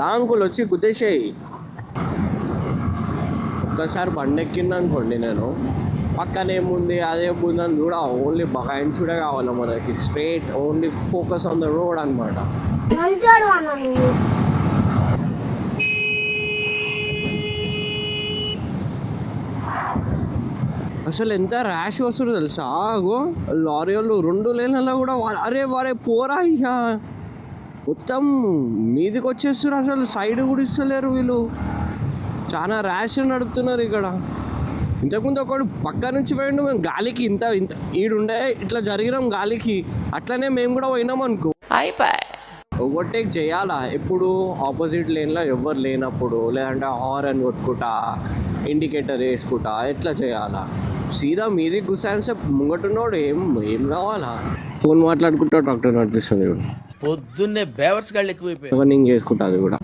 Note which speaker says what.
Speaker 1: Uncle వచ్చి గుద్దేసేయి. ఒక్కసారి బండి ఎక్కింది అనుకోండి నేను, పక్కన ఏముంది అదేముంది అని కూడా ఓన్లీ బగాయించుడే కావాలి మనకి. Straight only focus on the road అనమాట. అసలు ఎంత ర్యాష్ వస్తుందో తెలుసా. లారీ వాళ్ళు 2 లేన్లలో కూడా అరే వారే పోరా ఇక మొత్తం మీదికి వచ్చేస్తారు. అసలు సైడ్ కూడా ఇస్తలేరు వీళ్ళు. చాలా ర్యాష్ నడుపుతున్నారు ఇక్కడ. ఇంతకుముందు ఒకడు పక్క నుంచి పోయిండు, మేము గాలికి ఇంత ఇంత ఈడుండే ఇట్లా జరిగినాం గాలికి. అట్లనే మేము కూడా పోయినాం అనుకో, అయిపోయి ఓవర్టేక్ చేయాలా ఎప్పుడు ఆపోజిట్ లేన్లో ఎవరు లేనప్పుడు, లేదంటే హారన్ కొట్టుకుంటా ఇండికేటర్ వేసుకుంటా ఎట్లా చేయాలా. సీదా మీది గుసాన్సే ముంగటున్నోడు ఏం కావాలా. ఫోన్ మాట్లాడుకుంటా డాక్టర్ నడిపిస్తుంది.
Speaker 2: పొద్దున్నే బేవర్స్ గాళ్ళు ఎక్కువైపోయి
Speaker 1: రన్నింగ్ చేసుకుంటా అది కూడా.